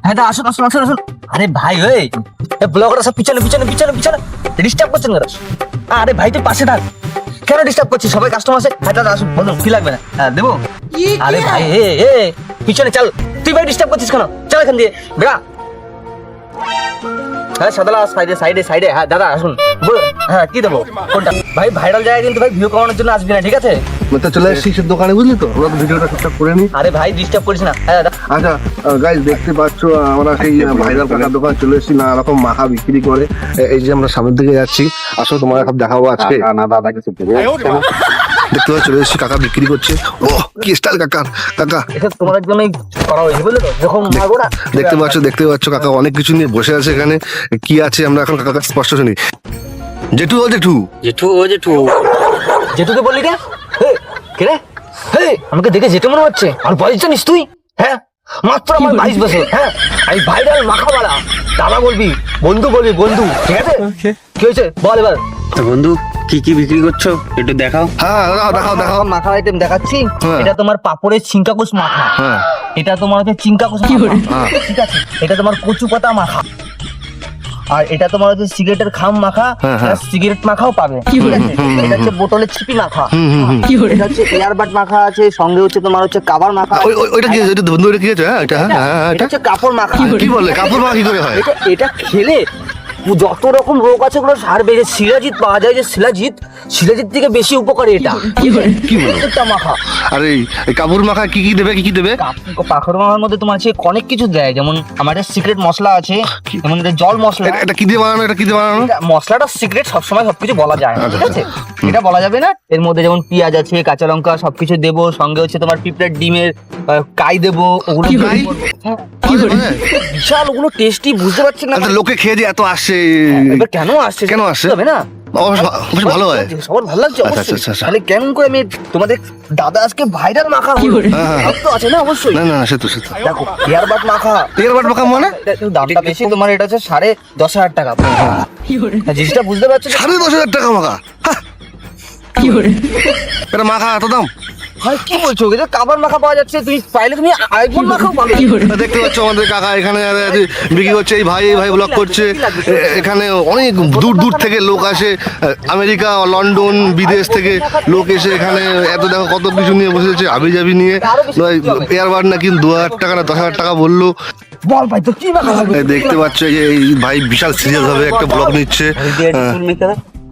হ্যাঁ দা আসুন আসুন আসুন আসুন। আরে ভাই ওই ব্লগাররা সব পিছনে পিছনে পিছনে পিছনে ডিস্টার্ব করছেন কেন? আরে ভাই তুই পাশে থাক, কেন ডিস্টার্ব করছিস? সবাই কাস্টমার আছে। হ্যাঁ দাদা আসুন, বলুন কি লাগবে না? হ্যাঁ দেবো। আরে ভাই এ পিছনে চল, তুই ভাই ডিস্টার্ব করছিস কেন? চল এখান দিয়ে বেড়া। হ্যাঁ সাদালা সাইডে সাইডে সাইডে। হ্যাঁ দাদা আসুন, বলুন হ্যাঁ কি দেবো? কোনটা? ভাই ভাইরাল জায়গা কিন্তু ভাই ভিউ কমানোর জন্য আসবি না, ঠিক আছে? তো চলে এসেছি দোকানে, বুঝলি তো? আমরা তো ভিডিওটা ঠিকঠাক করে নিই। আরে ভাই ডিস্টার্ব করিস না। হ্যাঁ দাদা আচ্ছা গাইস, দেখতে পাচ্ছ আমরা সেই ভাইরাল কাকার দোকানে চলে এসেছি, নানা রকম মাখা বিক্রি করে। এই যে আমরা সামনের দিকে যাচ্ছি, আসলে তোমার এখন দেখাবো আজকে। না দাদা কিছু দেখতে পাচ্ছ, চলে এসেছি, কাকা বিক্রি করছে। ও কি স্টাইল কাকার! কাকা এটা তোমার জন্যই করা হয়েছে বুঝলে তো, যখন মারবো না। দেখতে পাচ্ছ কাকা অনেক কিছু নিয়ে বসে আছে এখানে। কি আছে আমরা এখন কাকা স্পষ্ট শুনি। জেঠু ও জেঠু, জেঠু ও জেঠু, জেঠুকে বললি কে? হে কে রে? হে আমাকে দেখে জেঠু মনে হচ্ছে। আর বয়স জানিস তুই? হ্যাঁ মাত্র আমার 22 বছর। হ্যাঁ আমি ভাইরাল মাখাওয়ালা। দাদা বলবি, বন্ধু বলবি, বন্ধু, ঠিক আছে? কি হয়েছে বল এবার। তো বন্ধু কি কি বিক্রি করছো একটু দেখাও। হ্যাঁ দেখাও দেখাও। মাখা আইটেম দেখাচ্ছি। হ্যাঁ। এটা তোমার পাপড়ের চিংকাকুশ মাখা। হ্যাঁ এটা তোমার হচ্ছে চিংকাকুশ মাখা, ঠিক আছে? এটা তোমার কচু পাতা মাখা। আর এটা তোমার হচ্ছে সিগারেটের খাম মাখা, হ্যাঁ, হ্যাঁ। সিগারেট মাখাও পাবে, ঠিক আছে? এটা হচ্ছে বোতলের ছিপি মাখা। এটা হচ্ছে এয়ারবাড মাখা আছে, সঙ্গে হচ্ছে তোমার হচ্ছে কাবার মাখা। ওইটা কি এটা বন্ধু, এটা কি আছে? হ্যাঁ এটা, হ্যাঁ এটা হচ্ছে কাপড় মাখা। কি বলে কাপড় মাখা কি করে হয়? এটা খেলে যত রকম রোগ আছে ওগুলো সারবে। যে শিলাজিৎ পাওয়া যায়, যে শিলাজিৎ থেকে বেশি উপকারী এটা। কি বলে? প্রত্যেকটা মাখা। আরে এই কাপড় মাখা কি কি দেবে, কি কি দেবে? পাখড় মাখার মধ্যে তোমার আছে অনেক কিছু দেয়, যেমন আমাদের সিক্রেট মশলা আছে, যেমন এটা জল মশলা। এটা কি দিয়ে বানানো? এটা কি দিয়ে বানানো? এটা মশলাটা সিক্রেট, সবসময় সবকিছু বলা যায় না, ঠিক আছে? এটা বলা যাবে না। এর মধ্যে যেমন পেঁয়াজ আছে, কাঁচা লঙ্কা সবকিছু দেবো, সঙ্গে হচ্ছে তোমার পিঁপড়ের ডিমের কাই দেবো। ওগুলো কাই? হ্যাঁ, মানে? বিশাল ওগুলো টেস্টি, বুঝতে পারছেন না? আচ্ছা, লোকে খেয়ে যে এত আসছে, এবার কেন আসছে? কেন আসছে? হবে না? বেশ ভালো হয়। সবার ভালো লাগছে আচ্ছা, অবশ্যই। আচ্ছা, আচ্ছা। তাহলে কেমন করে আমি তোমাদের দাদা আজকে ভাইরাল মাখা হলো, হ্যাঁ। ভাব তো আছে না অবশ্যই। না না সে তো দেখো এয়ারবাড মাখা, এয়ারবাড মাখা মানে? এটা একটু দামটা বেশি, তোমার এটা হচ্ছে 10,500 টাকা। জিনিসটা বুঝতে পারছো? 10,500 টাকা মাখা? হ্যাঁ। এটা মাখা এত দাম? ভাই কি বলছো? এটা কাবার মাখা পাওয়া যাচ্ছে, তুমি চাইলে তুমি আইফোন মাখাও পাবে। দেখতে পাচ্ছ আমাদের কাকা এখানে বিক্রি করছে। এই ভাই ব্লগ করছে। এখানে অনেক দূর দূর থেকে লোক আসে, আমেরিকা, লন্ডন, বিদেশ থেকে লোক এসে এখানে এত দেখো কত কিছু নিয়ে বসেছে, আবি যাবি নিয়ে। এয়ারবাড না কিন্তু 2,000 টাকা না 10,000 টাকা বললো। বল ভাই তো কি মাখা হবে? দেখতে পাচ্ছ যে এই ভাই বিশাল সিরিয়াস ভাবে একটা ব্লগ নিচ্ছে।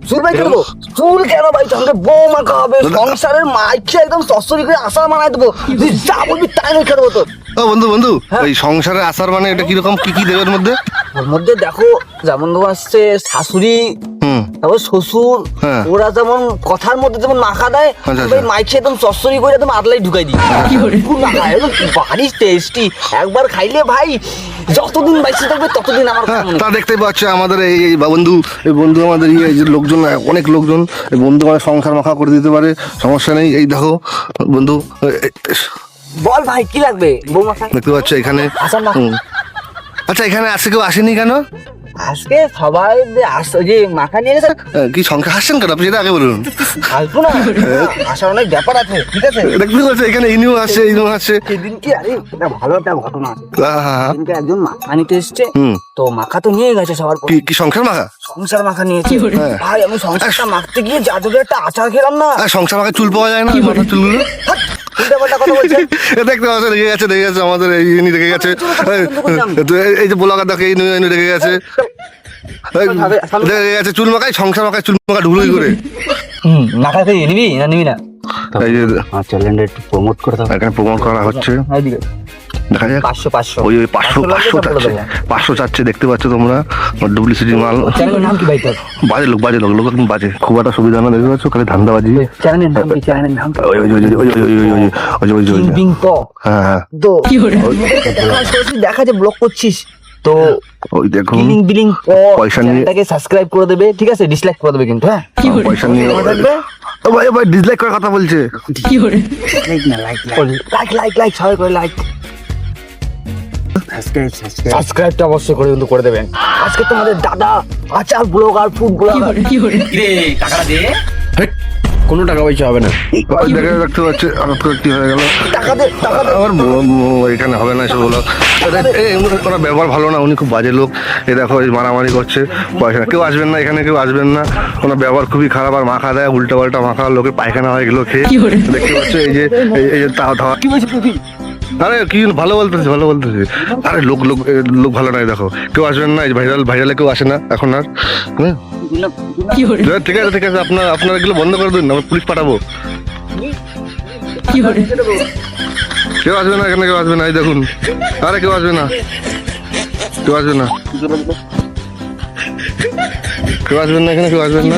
চুল ভাই কেন? চুল কেন ভাই? তাহলে বউ মাখা হবে, সংসারের মাইকে একদম সস্তরি করে আসার মানায় দেবো। তুই যা বলবি তাই আমি খেলবো তো। ও বন্ধু ওই সংসারে আসার মানে এটা কিরকম, কি কি দেবে এর মধ্যে? ওর মধ্যে দেখো যেমন তোমার আসছে শাশুড়ি, হুম তারপর শ্বশুর, হ্যাঁ। ওরা যেমন কথার মধ্যে যেমন মাখা দেয়, আচ্ছা, ভাই মাইকে একদম সস্তরি করে একদম আদলাই ঢুকাই দিই। পুরো মাখা একদম ভারী টেস্টি। একবার খাইলে ভাই যতদিন বাইসে থাকবে ততদিন আমার হ্যাঁ, খাওয়া মনে তা দেখতে পাচ্ছ আমাদের এই বন্ধু আমাদের এই যে লোকজন, অনেক লোকজন, এই বন্ধু মানে সংসার মাখা করে দিতে পারে, সমস্যা নেই। এই দেখো বন্ধু, বল ভাই কি লাগবে? বউ মাখা দেখতে পাচ্ছ এখানে। আসার মাখা। আচ্ছা এখানে আজকে কেউ আসেনি কেন? আজকে সবাই যে মাখা নিয়ে গেছে, কি সংখ্যা হাসছেন কেন আপনি? এটা আগে বলুন। আসবো না, আসার অনেক ব্যাপার আছে, ঠিক আছে? দেখতে পাচ্ছ এখানে ইনিও আসছে, ইনিও আসছে। সেদিন কি আরে এটা ভালো একটা ঘটনা আছে। হ্যাঁ। সেদিনকে একজন মাখা নিতে এসছে, হুম। তো মাখা তো নিয়ে গেছে সবার পর। কি সংসার মাখা? সংসার মাখা নিয়েছে। হ্যাঁ। ভাই আমি সংসারটা মাখতে গিয়ে যা তোকে একটা আচার খেলাম না। আর সংসার মাখা চুল পাওয়া যায় না, মাথার চুলগুলো? উল্টা পাল্টা কথা বলছে। দেখতে পাচ্ছ রেখে গেছে আমাদের এই ইনি রেখে গেছে। এই যে ব্লগার দেখে ইনি রেখে গেছে। রেখে গেছে চুল মাখায়, সংসার মাখায় চুল মাখা ঢুলুই করে। মাখা খেয়ে নিবি না নিবি না? এই যে চ্যানেলটা একটু প্রমোট করে দাও। এখানে প্রমোট করা হচ্ছে, দেখা যাক। 500 ওই 500 চাচ্ছে, 500 চাচ্ছে। দেখতে পাচ্ছ তোমরা ডুপ্লিসিটি মাল। চ্যানেলের নাম কি ভাই তোর? বাজে লোক একদম বাজে, খুব একটা সুবিধা না। দেখতে পাচ্ছ খালি ধান্দাবাজি। চ্যানেলের নাম কি? চ্যানেলের নাম ওই বিং প। হ্যাঁ তো দেখা যে ব্লগ করছিস তো ওই দেখো বিলিং প। পয়সা নিয়ে- চ্যানেলটাকে সাবস্ক্রাইব করে দেবে, ঠিক আছে? ডিসলাইক করে দেবে কিন্তু, হ্যাঁ? পয়সা নিয়ে মনে থাকবে? ও ভাই ডিসলাইক করার কথা বলছে। লাইক সবাই করে লাইক, সাবস্ক্রাইবটা অবশ্যই করে কিন্তু করে দেবেন। আজকে তোমাদের দাদা আচার ব্লগার, ফুড ব্লগার। রে টাকাটা দে। কোনো টাকা পয়সা হবে না। দেখতে পাচ্ছে কি হয়ে গেল। টাকা দে আমার এখানে হবে না এসব বলো। ওরা ব্যবহার ভালো না, উনি খুব বাজে লোক। এই দেখো এই মারামারি করছে, পয়সা কেউ আসবেন না এখানে, কেউ আসবেন না। ওনার ব্যবহার খুবই খারাপ, আর মাখা দেয় উল্টা পাল্টা মাখা, লোকের পায়খানা হয় এগুলো খেয়ে। দেখতে পাচ্ছ এই যে এই যে ধাওয়া। কি বলছিস তুই? আরে কি ভালো বলতেছি, ভালো বলতেছি। আরে লোক লোক লোক ভালো নাই, দেখো কেউ আসবেন না। এই ভাইরালে কেউ আসে না এখন আর। হ্যাঁ ঠিক আছে ঠিক আছে, আপনারা এগুলো বন্ধ করে দিন, আমরা পুলিশ পাঠাবো। কেউ আসবে না এখানে, কেউ আসবে না। এই দেখুন, আরে কেউ আসবে না, কেউ আসবে না, কেউ আসবেন না এখানে, কেউ আসবেন না।